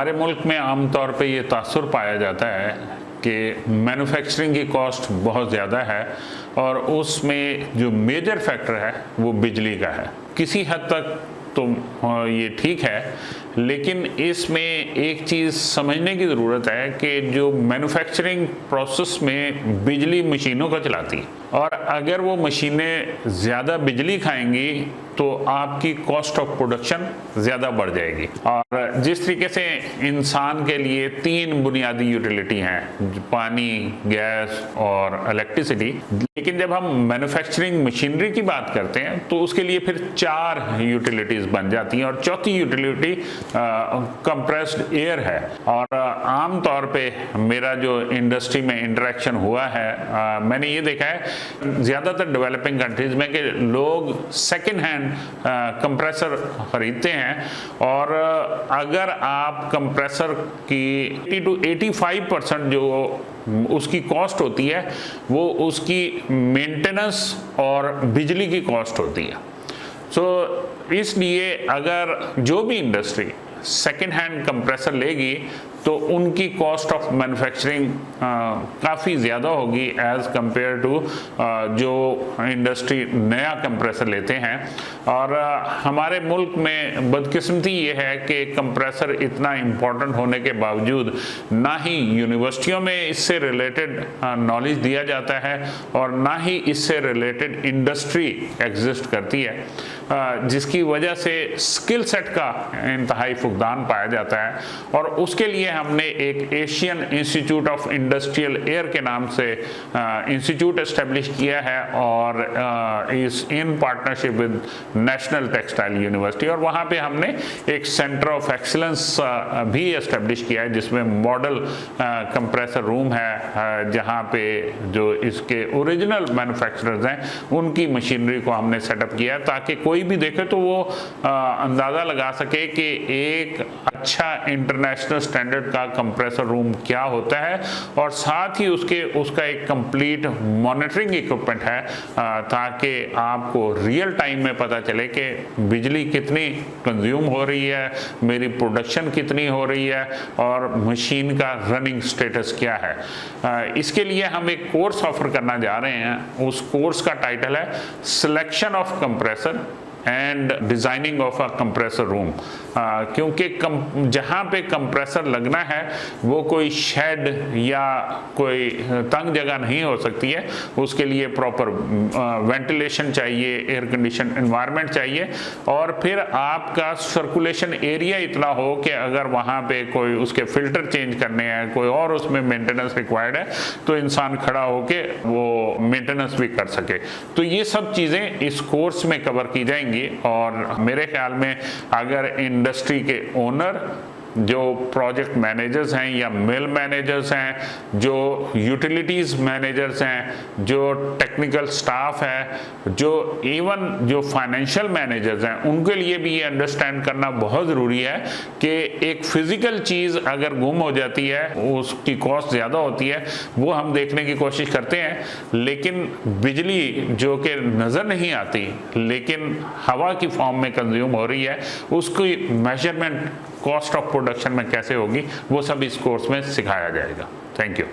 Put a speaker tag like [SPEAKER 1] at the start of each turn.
[SPEAKER 1] हमारे मुल्क में आमतौर पे ये तासुर पाया जाता है कि मैन्युफैक्चरिंग की कॉस्ट बहुत ज़्यादा है और उसमें जो मेजर फैक्टर है वो बिजली का है। किसी हद तक तो ये ठीक है, लेकिन इसमें एक चीज़ समझने की ज़रूरत है कि जो मैन्युफैक्चरिंग प्रोसेस में बिजली मशीनों को चलाती है और अगर वो मशीनें ज़्यादा बिजली खाएंगी तो आपकी कॉस्ट ऑफ प्रोडक्शन ज़्यादा बढ़ जाएगी। और जिस तरीके से इंसान के लिए 3 बुनियादी यूटिलिटी हैं, पानी, गैस और इलेक्ट्रिसिटी, लेकिन जब हम मैन्युफैक्चरिंग मशीनरी की बात करते हैं तो उसके लिए फिर 4 यूटिलिटीज़ बन जाती हैं और चौथी यूटिलिटी कंप्रेस्ड एयर है। और आम तौर पे मेरा जो इंडस्ट्री में इंटरेक्शन हुआ है, मैंने ये देखा है ज़्यादातर डेवलपिंग कंट्रीज़ में कि लोग सेकेंड हैंड कंप्रेसर खरीदते हैं और अगर आप कंप्रेसर की 80 to 85% जो उसकी कॉस्ट होती है वो उसकी मेंटेनेंस और बिजली की कॉस्ट होती है। इसलिए अगर जो भी इंडस्ट्री सेकेंड हैंड कंप्रेसर लेगी तो उनकी कॉस्ट ऑफ मैन्युफैक्चरिंग काफ़ी ज़्यादा होगी एज़ कंपेयर टू जो इंडस्ट्री नया कंप्रेसर लेते हैं। और हमारे मुल्क में बदकिस्मती ये है कि कंप्रेसर इतना इम्पोर्टेंट होने के बावजूद ना ही यूनिवर्सिटियों में इससे रिलेटेड नॉलेज दिया जाता है और ना ही इससे रिलेटेड इंडस्ट्री एग्जिस्ट करती है, जिसकी वजह से स्किल सेट का इंतहाई फुकदान पाया जाता है। और उसके लिए हमने एक Asian institute of industrial air के नाम से इंस्टीट्यूट एस्टेब्लिश किया है और in partnership with national textile university, और वहाँ पे हमने एक सेंटर ऑफ एक्सीलेंस भी एस्टेब्लिश किया है जिसमें मॉडल कंप्रेसर रूम है, जहाँ पे जो इसके ओरिजिनल मैन्युफैक्चरर्स हैं उनकी मशीनरी को हमने सेटअप किया है ताकि कोई भी देखे तो वो अंदाज़ा लगा सके कि एक अच्छा इंटरनेशनल स्टैंडर्ड का कंप्रेसर रूम क्या होता है और साथ ही उसका एक कंप्लीट मॉनिटरिंग इक्विपमेंट है ताकि आपको रियल टाइम में पता चले कि बिजली कितनी कंज्यूम हो रही है, मेरी प्रोडक्शन कितनी हो रही है और मशीन का रनिंग स्टेटस क्या है। इसके लिए हम एक कोर्स ऑफर करना जा रहे हैं। उस कोर्स का टाइटल है selection of compressor and designing of a compressor room, क्योंकि जहाँ पे कंप्रेसर लगना है वो कोई शेड या कोई तंग जगह नहीं हो सकती है। उसके लिए प्रॉपर वेंटिलेशन चाहिए, एयर कंडीशन एनवायरनमेंट चाहिए और फिर आपका सर्कुलेशन एरिया इतना हो कि अगर वहाँ पे कोई उसके फिल्टर चेंज करने हैं, कोई और उसमें मेंटेनेंस रिक्वायर्ड है तो इंसान खड़ा होके वो मेंटेनेंस भी कर सके। तो ये सब चीज़ें इस कोर्स में कवर की जाएंगी और मेरे ख्याल में अगर इंडस्ट्री के ओनर, जो प्रोजेक्ट मैनेजर्स हैं या मिल मैनेजर्स हैं, जो यूटिलिटीज़ मैनेजर्स हैं, जो टेक्निकल स्टाफ है, जो इवन जो फाइनेंशियल मैनेजर्स हैं, उनके लिए भी ये अंडरस्टैंड करना बहुत ज़रूरी है कि एक फ़िज़िकल चीज़ अगर गुम हो जाती है उसकी कॉस्ट ज़्यादा होती है, वो हम देखने की कोशिश करते हैं, लेकिन बिजली जो कि नज़र नहीं आती लेकिन हवा की फॉर्म में कंज्यूम हो रही है, उसकी मेजरमेंट कॉस्ट ऑफ प्रोडक्शन में कैसे होगी वो सब इस कोर्स में सिखाया जाएगा। Thank you.